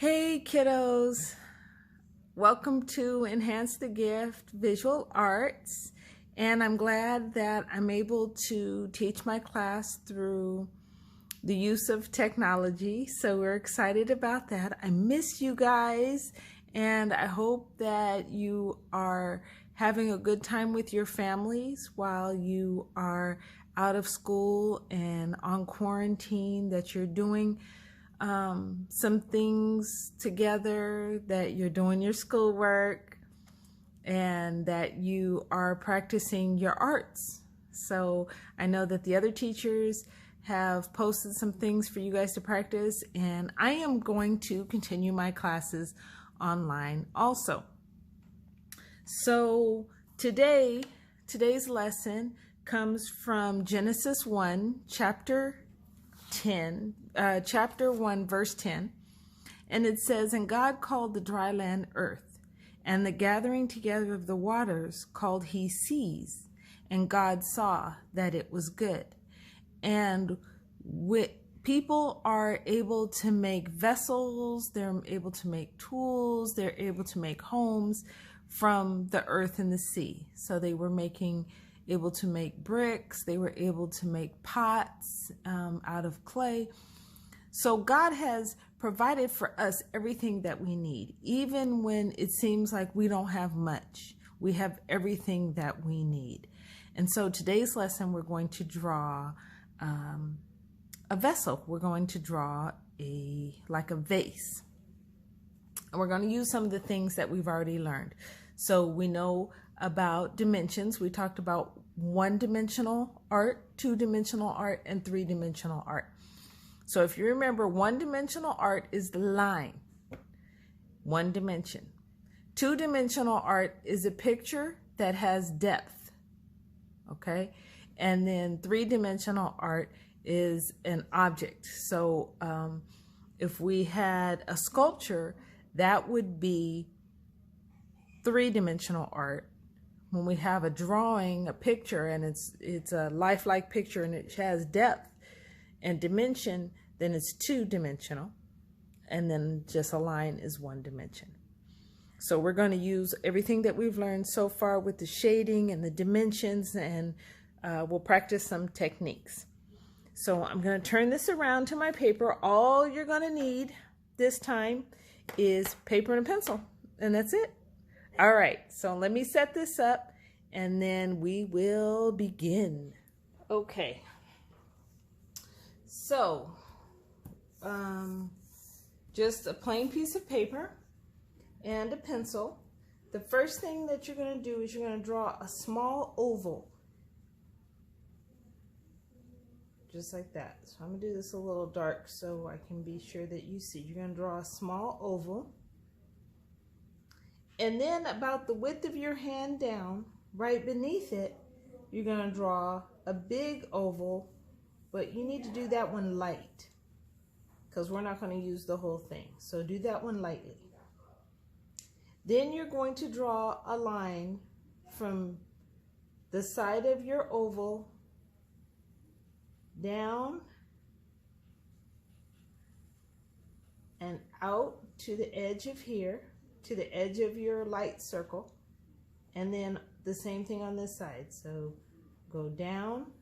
Hey kiddos, welcome to Enhance the Gift Visual Arts, and I'm glad that I'm able to teach my class through the use of technology, so we're excited about that. I miss you guys, and I hope that you are having a good time with your families while you are out of school and on quarantine, that you're doing some things together, that you're doing your schoolwork, and that you are practicing your arts. So I know that the other teachers have posted some things for you guys to practice, and I am going to continue my classes online also. So today's lesson comes from Genesis 1, chapter 1, verse 10, and it says, "And God called the dry land earth, and the gathering together of the waters called he seas, and God saw that it was good." And people are able to make vessels, they're able to make tools, they're able to make homes from the earth and the sea. So they were able to make bricks, they were able to make pots out of clay. So God has provided for us everything that we need. Even when it seems like we don't have much, we have everything that we need. And so today's lesson, we're going to draw a vessel. We're going to draw like a vase. And we're going to use some of the things that we've already learned. So we know about dimensions. We talked about one-dimensional art, two-dimensional art, and three-dimensional art. So if you remember, one-dimensional art is the line, one dimension. Two-dimensional art is a picture that has depth, okay? And then three-dimensional art is an object. So if we had a sculpture, that would be three-dimensional art. When we have a drawing, a picture, and it's a lifelike picture and it has depth and dimension, then it's two-dimensional, and then just a line is one dimension. So we're going to use everything that we've learned so far with the shading and the dimensions, and we'll practice some techniques. So I'm going to turn this around to my paper. All you're going to need this time is paper and a pencil, and that's it. All right, so let me set this up, and then we will begin. Okay. So, just a plain piece of paper and a pencil. The first thing that you're going to do is you're going to draw a small oval. Just like that. So I'm going to do this a little dark so I can be sure that you see. You're going to draw a small oval. And then about the width of your hand down, right beneath it, you're going to draw a big oval, but you need to do that one light because we're not going to use the whole thing. So do that one lightly. Then you're going to draw a line from the side of your oval down and out to the edge of here, to the edge of your light circle, and then the same thing on this side. So go down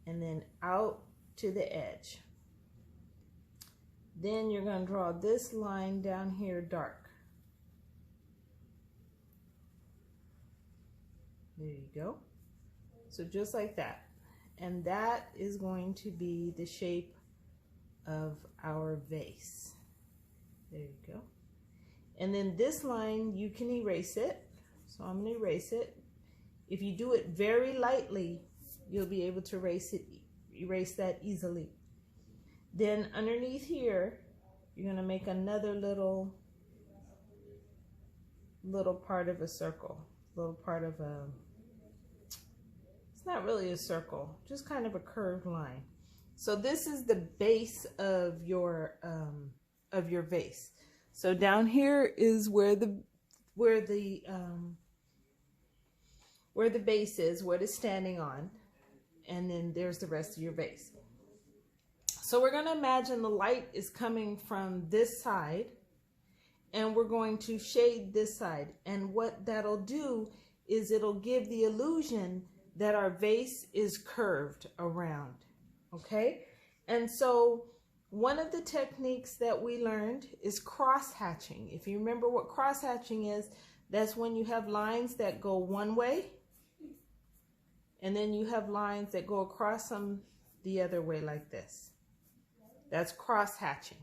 and then out to the edge. Then you're going to draw this line down here dark. There you go. So just like that. And that is going to be the shape of our vase. There you go. And then this line, you can erase it. So I'm going to erase it. If you do it very lightly, you'll be able to erase that easily. Then underneath here, you're going to make another little part of a circle. Little part of a, it's not really a circle, just kind of a curved line. So this is the base of your vase. So down here is where the base is, what it's standing on, and then there's the rest of your vase. So we're going to imagine the light is coming from this side, and we're going to shade this side. And what that'll do is it'll give the illusion that our vase is curved around, okay? And so one of the techniques that we learned is cross-hatching. If you remember what cross-hatching is, that's when you have lines that go one way, and then you have lines that go across them the other way like this. That's cross-hatching.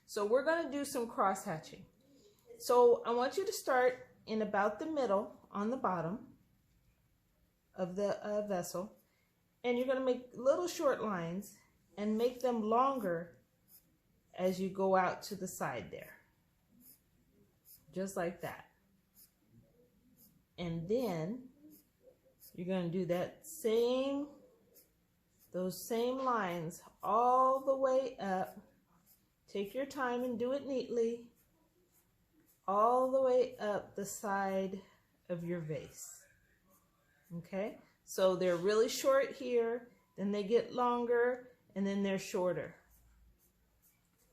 So we're going to do some cross-hatching. So I want you to start in about the middle on the bottom of the vessel, and you're going to make little short lines and make them longer as you go out to the side there. Just like that. And then you're going to do those same lines all the way up. Take your time and do it neatly. All the way up the side of your vase. Okay? So they're really short here, then they get longer, and then they're shorter.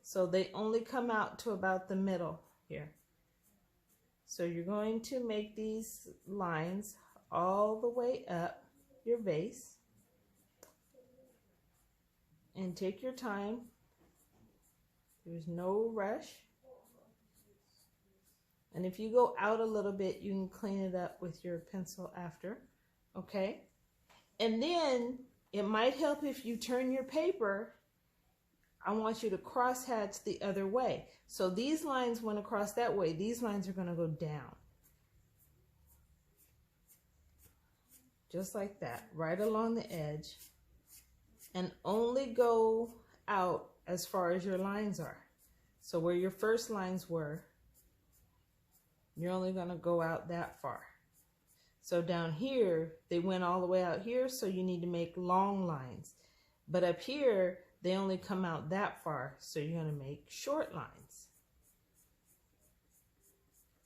So they only come out to about the middle here. So you're going to make these lines all the way up your vase. And take your time. There's no rush. And if you go out a little bit, you can clean it up with your pencil after, okay? And then it might help if you turn your paper. I want you to cross-hatch the other way. So these lines went across that way. These lines are going to go down. Just like that, right along the edge. And only go out as far as your lines are. So where your first lines were, you're only going to go out that far. So down here, they went all the way out here, so you need to make long lines. But up here, they only come out that far, so you're going to make short lines.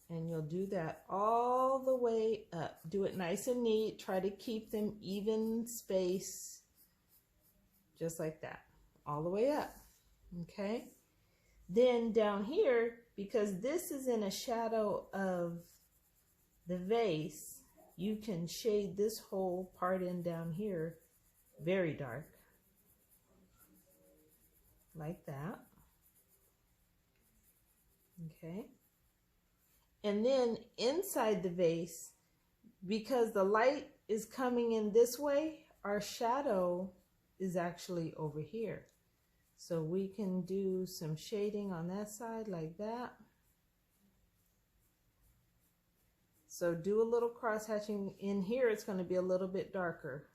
And you'll do that all the way up. Do it nice and neat. Try to keep them even space. Just like that, all the way up, okay? Then down here, because this is in a shadow of the vase, you can shade this whole part in down here very dark, like that, okay? And then inside the vase, because the light is coming in this way, our shadow is actually over here. So we can do some shading on that side like that. So do a little cross hatching in here. It's going to be a little bit darker.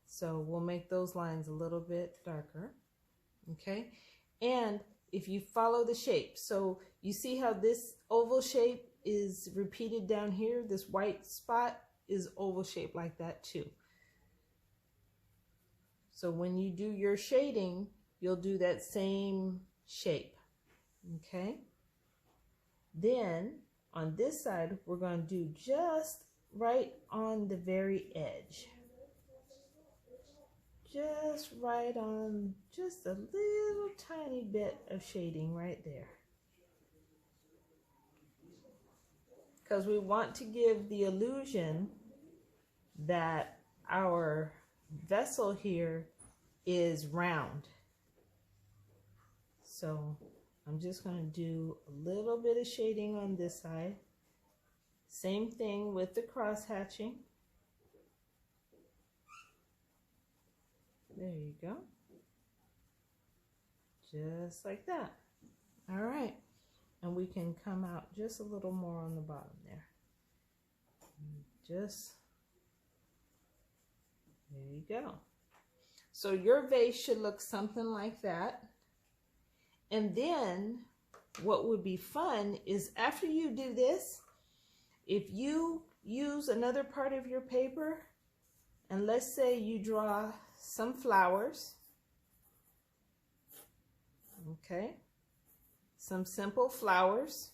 So we'll make those lines a little bit darker. Okay. And if you follow the shape, so you see how this oval shape is repeated down here, this white spot is oval shape like that too. So when you do your shading, you'll do that same shape, okay? Then on this side, we're going to do just right on the very edge. Just right on, just a little tiny bit of shading right there. Because we want to give the illusion that our vessel here is round. So I'm just going to do a little bit of shading on this side. Same thing with the cross hatching. There you go. Just like that. All right. And we can come out just a little more on the bottom there. Just there you go. So your vase should look something like that. And then what would be fun is after you do this, if you use another part of your paper, and let's say you draw some flowers, okay, some simple flowers,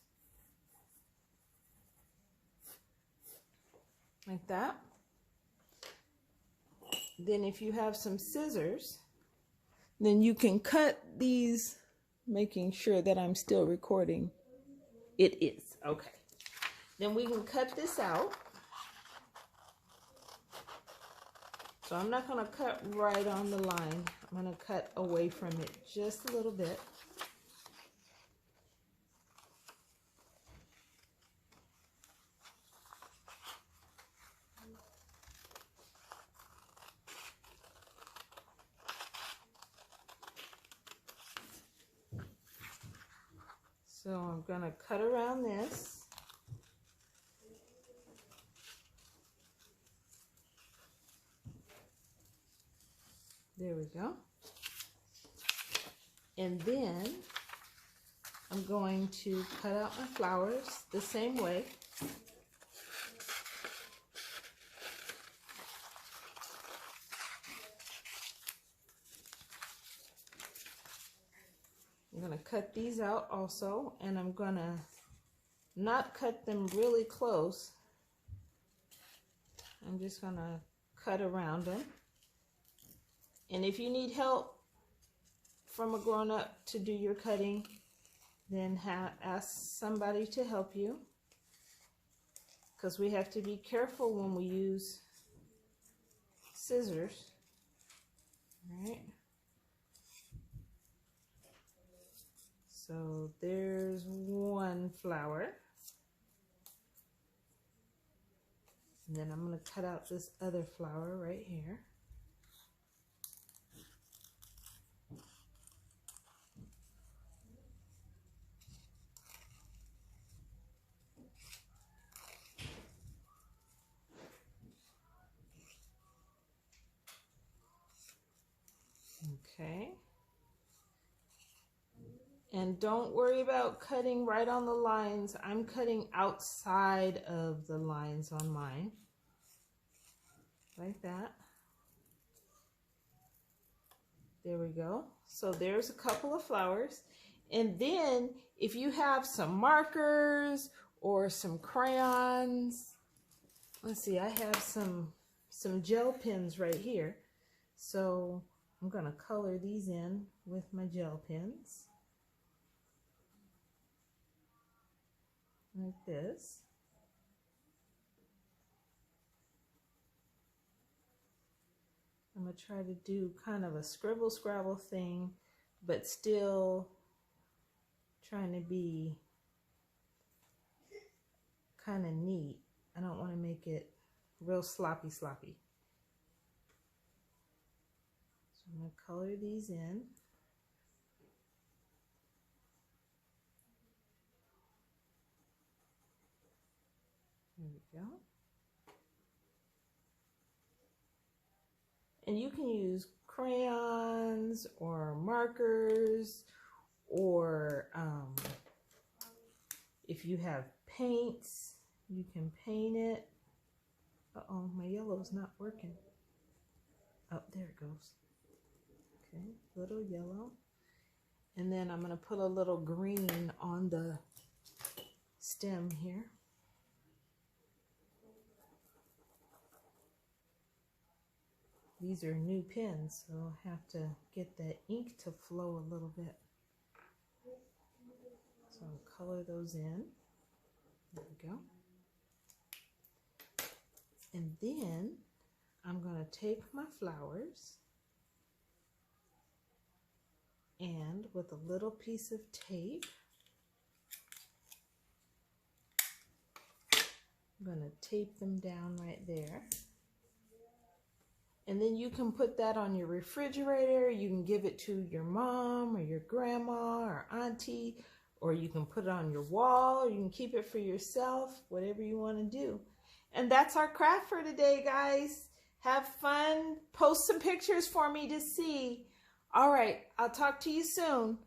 like that. Then if you have some scissors, Then you can cut these, making sure that I'm still recording. It is. Okay. Then we can cut this out. So I'm not going to cut right on the line. I'm going to cut away from it just a little bit. So I'm going to cut around this. There we go. And then I'm going to cut out my flowers the same way. I'm going to cut these out also, and I'm going to not cut them really close. I'm just going to cut around them. And if you need help from a grown-up to do your cutting, then ask somebody to help you, because we have to be careful when we use scissors. All right. So there's one flower. And then I'm going to cut out this other flower right here. Okay. And don't worry about cutting right on the lines. I'm cutting outside of the lines on mine. Like that. There we go. So there's a couple of flowers. And then if you have some markers or some crayons, let's see, I have some gel pens right here. So I'm going to color these in with my gel pens. Like this. I'm going to try to do kind of a scribble scrabble thing, but still trying to be kind of neat. I don't want to make it real sloppy. So I'm going to color these in. There we go. And you can use crayons or markers, or if you have paints, you can paint it. Uh-oh, my yellow's not working. Oh, there it goes. Okay, little yellow. And then I'm going to put a little green on the stem here. These are new pens, so I'll have to get that ink to flow a little bit. So I'll color those in. There we go. And then I'm going to take my flowers and with a little piece of tape, I'm going to tape them down right there. And then you can put that on your refrigerator. You can give it to your mom or your grandma or auntie, or you can put it on your wall, or you can keep it for yourself, whatever you want to do. And that's our craft for today, guys. Have fun. Post some pictures for me to see. All right, I'll talk to you soon.